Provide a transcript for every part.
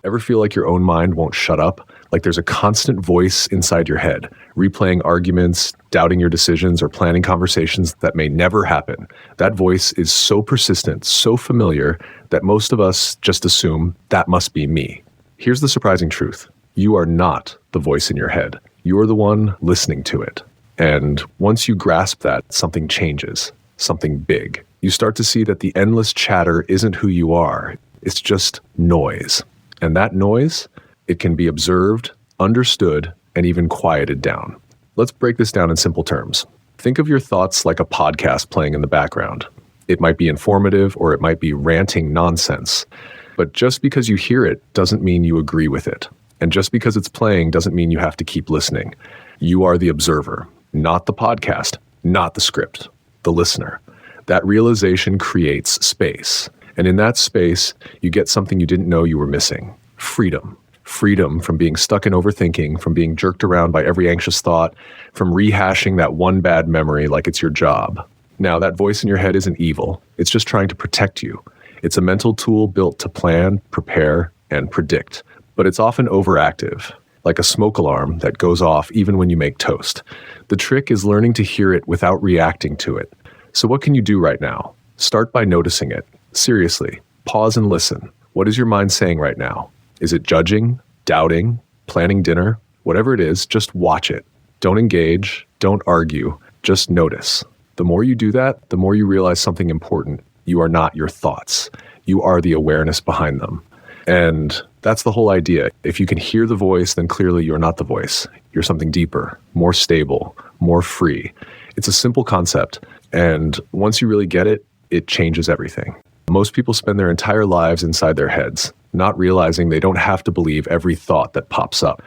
Ever feel like your own mind won't shut up? Like there's a constant voice inside your head, replaying arguments, doubting your decisions, or planning conversations that may never happen. That voice is so persistent, so familiar, that most of us just assume that must be me. Here's the surprising truth. You are not the voice in your head. You are the one listening to it. And once you grasp that, something changes, something big. You start to see that the endless chatter isn't who you are. It's just noise. And that noise, it can be observed, understood, and even quieted down. Let's break this down in simple terms. Think of your thoughts like a podcast playing in the background. It might be informative or it might be ranting nonsense. But just because you hear it doesn't mean you agree with it. And just because it's playing doesn't mean you have to keep listening. You are the observer, not the podcast, not the script, the listener. That realization creates space. And in that space, you get something you didn't know you were missing. Freedom. Freedom from being stuck in overthinking, from being jerked around by every anxious thought, from rehashing that one bad memory like it's your job. Now, that voice in your head isn't evil. It's just trying to protect you. It's a mental tool built to plan, prepare, and predict. But it's often overactive, like a smoke alarm that goes off even when you make toast. The trick is learning to hear it without reacting to it. So what can you do right now? Start by noticing it. Seriously, pause and listen. What is your mind saying right now? Is it judging, doubting, planning dinner? Whatever it is, just watch it. Don't engage, don't argue, just notice. The more you do that, the more you realize something important. You are not your thoughts. You are the awareness behind them. And that's the whole idea. If you can hear the voice, then clearly you're not the voice. You're something deeper, more stable, more free. It's a simple concept. And once you really get it, it changes everything. Most people spend their entire lives inside their heads, not realizing they don't have to believe every thought that pops up.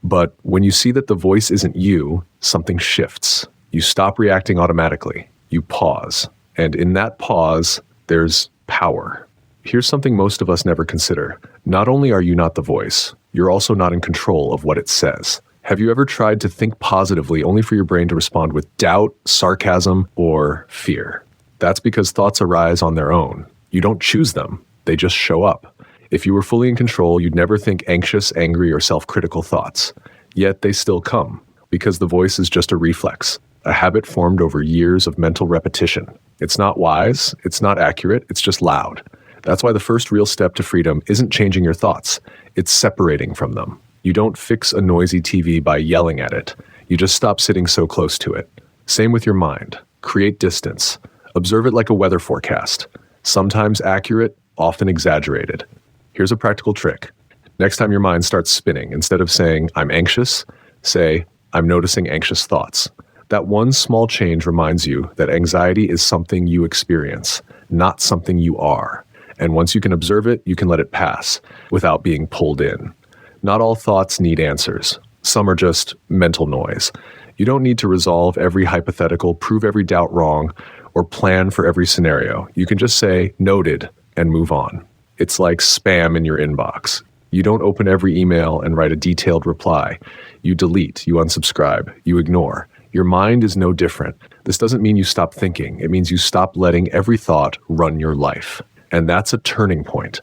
But when you see that the voice isn't you, something shifts. You stop reacting automatically. You pause. And in that pause, there's power. Here's something most of us never consider. Not only are you not the voice, you're also not in control of what it says. Have you ever tried to think positively only for your brain to respond with doubt, sarcasm, or fear? That's because thoughts arise on their own. You don't choose them. They just show up. If you were fully in control, you'd never think anxious, angry, or self-critical thoughts. Yet they still come, because the voice is just a reflex, a habit formed over years of mental repetition. It's not wise, it's not accurate, it's just loud. That's why the first real step to freedom isn't changing your thoughts, it's separating from them. You don't fix a noisy TV by yelling at it. You just stop sitting so close to it. Same with your mind. Create distance. Observe it like a weather forecast. Sometimes accurate, often exaggerated. Here's a practical trick. Next time your mind starts spinning, instead of saying, I'm anxious, say, I'm noticing anxious thoughts. That one small change reminds you that anxiety is something you experience, not something you are. And once you can observe it, you can let it pass without being pulled in. Not all thoughts need answers. Some are just mental noise. You don't need to resolve every hypothetical, prove every doubt wrong, or plan for every scenario. You can just say, noted, and move on. It's like spam in your inbox. You don't open every email and write a detailed reply. You delete, you unsubscribe, you ignore. Your mind is no different. This doesn't mean you stop thinking. It means you stop letting every thought run your life. And that's a turning point.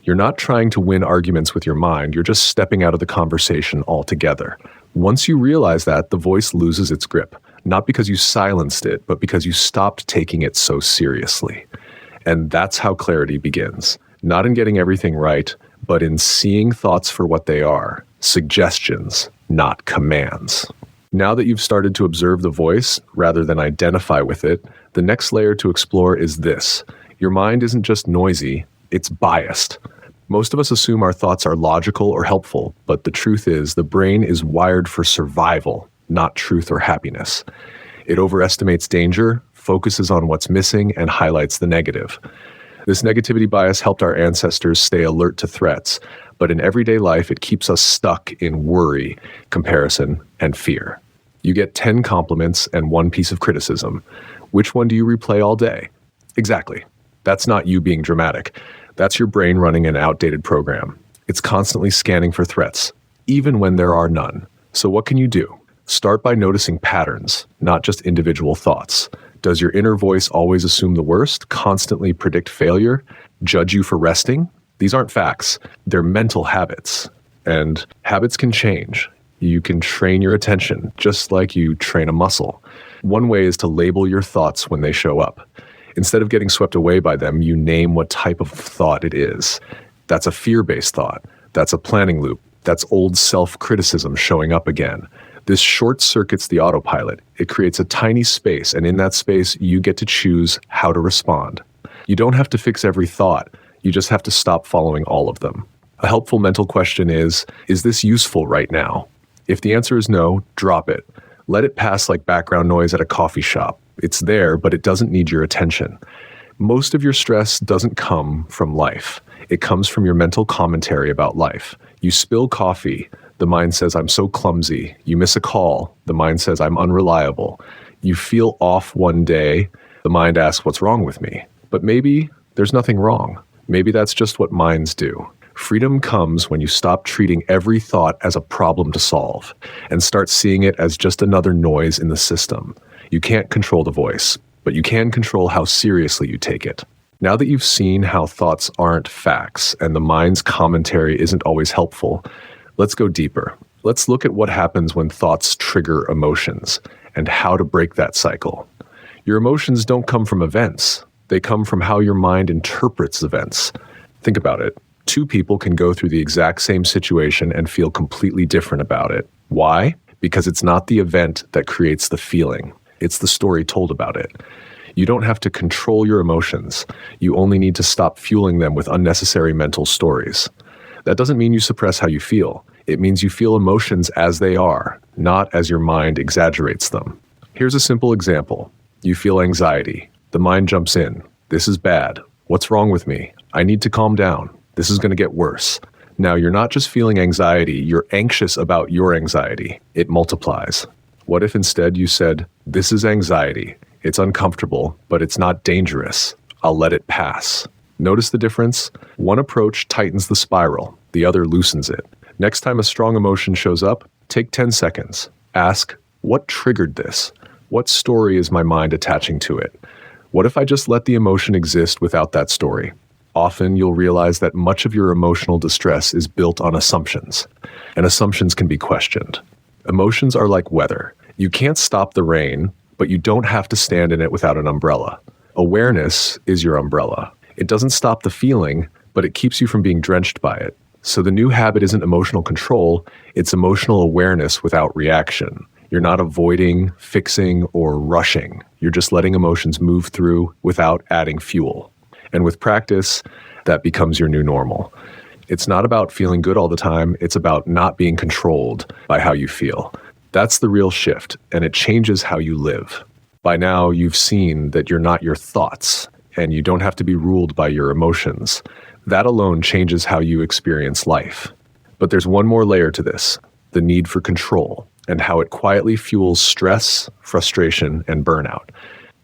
You're not trying to win arguments with your mind. You're just stepping out of the conversation altogether. Once you realize that, the voice loses its grip. Not because you silenced it, but because you stopped taking it so seriously. And that's how clarity begins. Not in getting everything right, but in seeing thoughts for what they are. Suggestions, not commands. Now that you've started to observe the voice rather than identify with it, the next layer to explore is this. Your mind isn't just noisy, it's biased. Most of us assume our thoughts are logical or helpful, but the truth is the brain is wired for survival, not truth or happiness. It overestimates danger, focuses on what's missing, and highlights the negative. This negativity bias helped our ancestors stay alert to threats, but in everyday life it keeps us stuck in worry, comparison, and fear. You get 10 compliments and 1 piece of criticism. Which one do you replay all day? Exactly. That's not you being dramatic. That's your brain running an outdated program. It's constantly scanning for threats, even when there are none. So what can you do? Start by noticing patterns, not just individual thoughts. Does your inner voice always assume the worst, constantly predict failure, judge you for resting, These aren't facts. They're mental habits. And habits can change. You can train your attention just like you train a muscle. One way is to label your thoughts when they show up. Instead of getting swept away by them, you name what type of thought it is. That's a fear-based thought. That's a planning loop. That's old self-criticism showing up again. This short circuits the autopilot. It creates a tiny space, and in that space, you get to choose how to respond. You don't have to fix every thought. You just have to stop following all of them. A helpful mental question is this useful right now? If the answer is no, drop it. Let it pass like background noise at a coffee shop. It's there, but it doesn't need your attention. Most of your stress doesn't come from life. It comes from your mental commentary about life. You spill coffee, the mind says, I'm so clumsy. You miss a call, the mind says, I'm unreliable. You feel off one day, the mind asks, what's wrong with me? But maybe there's nothing wrong. Maybe that's just what minds do. Freedom comes when you stop treating every thought as a problem to solve and start seeing it as just another noise in the system. You can't control the voice, but you can control how seriously you take it. Now that you've seen how thoughts aren't facts and the mind's commentary isn't always helpful, let's go deeper. Let's look at what happens when thoughts trigger emotions and how to break that cycle. Your emotions don't come from events. They come from how your mind interprets events. Think about it. Two people can go through the exact same situation and feel completely different about it. Why? Because it's not the event that creates the feeling. It's the story told about it. You don't have to control your emotions. You only need to stop fueling them with unnecessary mental stories. That doesn't mean you suppress how you feel. It means you feel emotions as they are, not as your mind exaggerates them. Here's a simple example. You feel anxiety. The mind jumps in. This is bad. What's wrong with me? I need to calm down. This is going to get worse. Now, you're not just feeling anxiety, you're anxious about your anxiety. It multiplies. What if instead you said, this is anxiety. It's uncomfortable, but it's not dangerous. I'll let it pass. Notice the difference? One approach tightens the spiral. The other loosens it. Next time a strong emotion shows up, take 10 seconds. Ask, what triggered this? What story is my mind attaching to it? What if I just let the emotion exist without that story? Often you'll realize that much of your emotional distress is built on assumptions, and assumptions can be questioned. Emotions are like weather. You can't stop the rain, but you don't have to stand in it without an umbrella. Awareness is your umbrella. It doesn't stop the feeling, but it keeps you from being drenched by it. So the new habit isn't emotional control, it's emotional awareness without reaction. You're not avoiding, fixing, or rushing. You're just letting emotions move through without adding fuel. And with practice, that becomes your new normal. It's not about feeling good all the time. It's about not being controlled by how you feel. That's the real shift, and it changes how you live. By now, you've seen that you're not your thoughts, and you don't have to be ruled by your emotions. That alone changes how you experience life. But there's one more layer to this, the need for control, and how it quietly fuels stress, frustration, and burnout.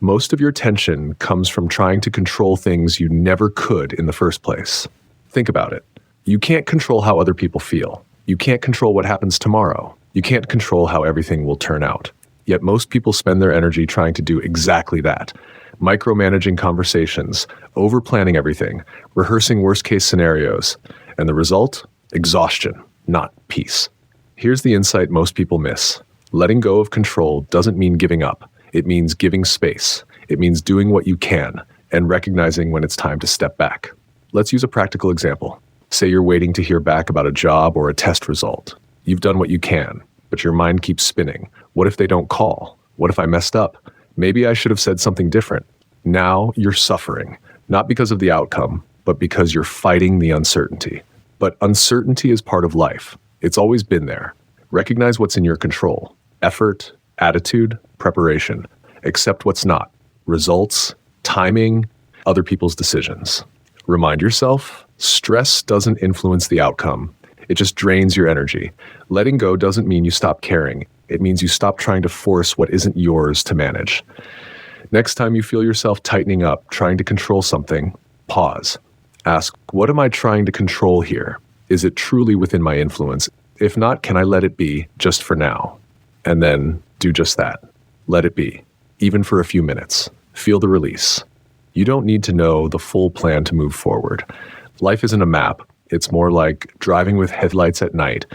Most of your tension comes from trying to control things you never could in the first place. Think about it. You can't control how other people feel. You can't control what happens tomorrow. You can't control how everything will turn out. Yet most people spend their energy trying to do exactly that. Micromanaging conversations, over-planning everything, rehearsing worst-case scenarios. And the result? Exhaustion, not peace. Here's the insight most people miss. Letting go of control doesn't mean giving up. It means giving space. It means doing what you can and recognizing when it's time to step back. Let's use a practical example. Say you're waiting to hear back about a job or a test result. You've done what you can, but your mind keeps spinning. What if they don't call? What if I messed up? Maybe I should have said something different. Now you're suffering, not because of the outcome, but because you're fighting the uncertainty. But uncertainty is part of life. It's always been there. Recognize what's in your control. Effort, attitude, preparation. Accept what's not. Results, timing, other people's decisions. Remind yourself, stress doesn't influence the outcome. It just drains your energy. Letting go doesn't mean you stop caring. It means you stop trying to force what isn't yours to manage. Next time you feel yourself tightening up, trying to control something, pause. Ask, what am I trying to control here? Is it truly within my influence? If not, can I let it be just for now? And then do just that. Let it be, even for a few minutes. Feel the release. You don't need to know the full plan to move forward. Life isn't a map. It's more like driving with headlights at night.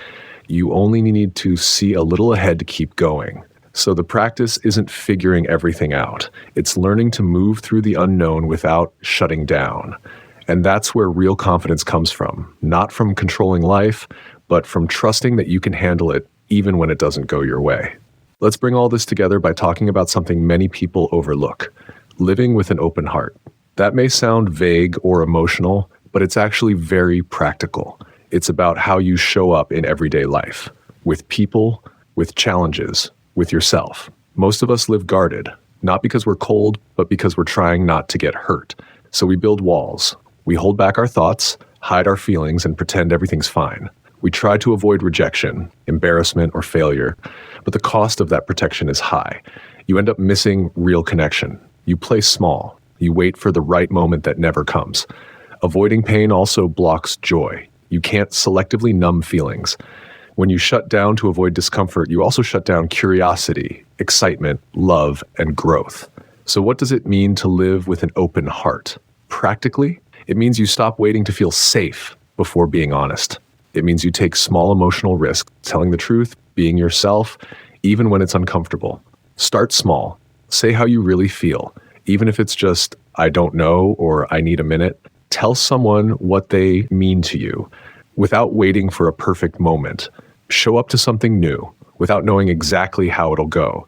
You only need to see a little ahead to keep going. So the practice isn't figuring everything out. It's learning to move through the unknown without shutting down. And that's where real confidence comes from. Not from controlling life, but from trusting that you can handle it even when it doesn't go your way. Let's bring all this together by talking about something many people overlook: living with an open heart. That may sound vague or emotional, but it's actually very practical. It's about how you show up in everyday life, with people, with challenges, with yourself. Most of us live guarded, not because we're cold, but because we're trying not to get hurt. So we build walls. We hold back our thoughts, hide our feelings, and pretend everything's fine. We try to avoid rejection, embarrassment, or failure, but the cost of that protection is high. You end up missing real connection. You play small. You wait for the right moment that never comes. Avoiding pain also blocks joy. You can't selectively numb feelings. When you shut down to avoid discomfort, you also shut down curiosity, excitement, love, and growth. So what does it mean to live with an open heart? Practically, it means you stop waiting to feel safe before being honest. It means you take small emotional risks, telling the truth, being yourself, even when it's uncomfortable. Start small. Say how you really feel, even if it's just, "I don't know," or "I need a minute." Tell someone what they mean to you without waiting for a perfect moment. Show up to something new without knowing exactly how it'll go.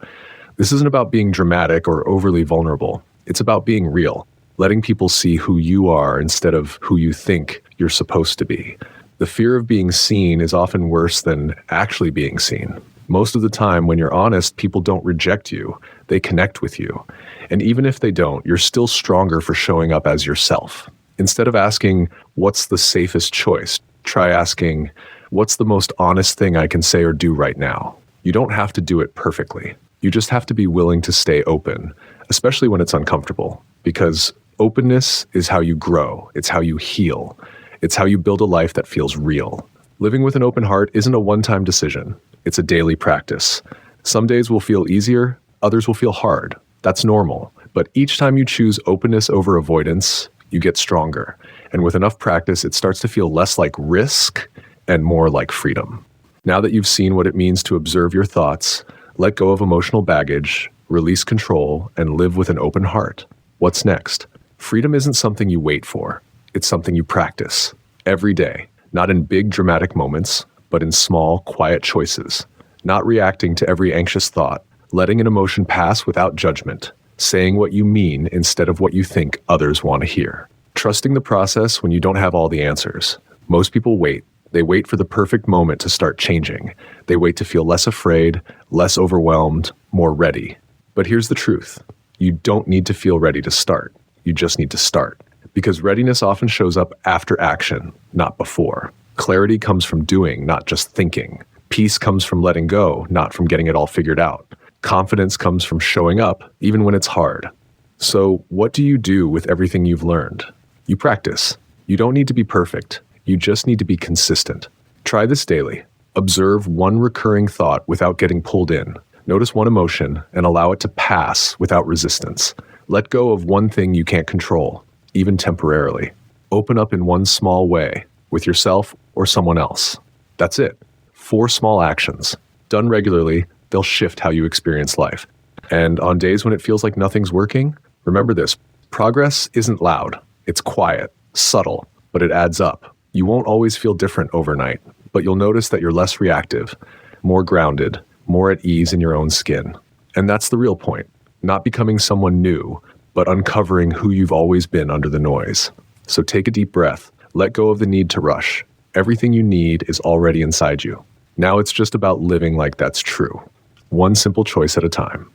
This isn't about being dramatic or overly vulnerable. It's about being real, letting people see who you are instead of who you think you're supposed to be. The fear of being seen is often worse than actually being seen. Most of the time, when you're honest, people don't reject you. They connect with you. And even if they don't, you're still stronger for showing up as yourself. Instead of asking, "What's the safest choice?" try asking, "What's the most honest thing I can say or do right now?" You don't have to do it perfectly. You just have to be willing to stay open, especially when it's uncomfortable, because openness is how you grow. It's how you heal. It's how you build a life that feels real. Living with an open heart isn't a one-time decision. It's a daily practice. Some days will feel easier, others will feel hard. That's normal. But each time you choose openness over avoidance, you get stronger. And with enough practice, it starts to feel less like risk and more like freedom. Now that you've seen what it means to observe your thoughts, let go of emotional baggage, release control, and live with an open heart, what's next? Freedom isn't something you wait for. It's something you practice every day, not in big dramatic moments, but in small, quiet choices. Not reacting to every anxious thought, letting an emotion pass without judgment, saying what you mean instead of what you think others want to hear. Trusting the process when you don't have all the answers. Most people wait. They wait for the perfect moment to start changing. They wait to feel less afraid, less overwhelmed, more ready. But here's the truth. You don't need to feel ready to start. You just need to start. Because readiness often shows up after action, not before. Clarity comes from doing, not just thinking. Peace comes from letting go, not from getting it all figured out. Confidence comes from showing up, even when it's hard. So, what do you do with everything you've learned? You practice. You don't need to be perfect. You just need to be consistent. Try this daily. Observe one recurring thought without getting pulled in. Notice one emotion and allow it to pass without resistance. Let go of one thing you can't control, even temporarily. Open up in one small way, with yourself or someone else. That's it. 4 small actions. Done regularly, they'll shift how you experience life. And on days when it feels like nothing's working, remember this: progress isn't loud. It's quiet, subtle, but it adds up. You won't always feel different overnight, but you'll notice that you're less reactive, more grounded, more at ease in your own skin. And that's the real point. Not becoming someone new, but uncovering who you've always been under the noise. So take a deep breath. Let go of the need to rush. Everything you need is already inside you. Now it's just about living like that's true. One simple choice at a time.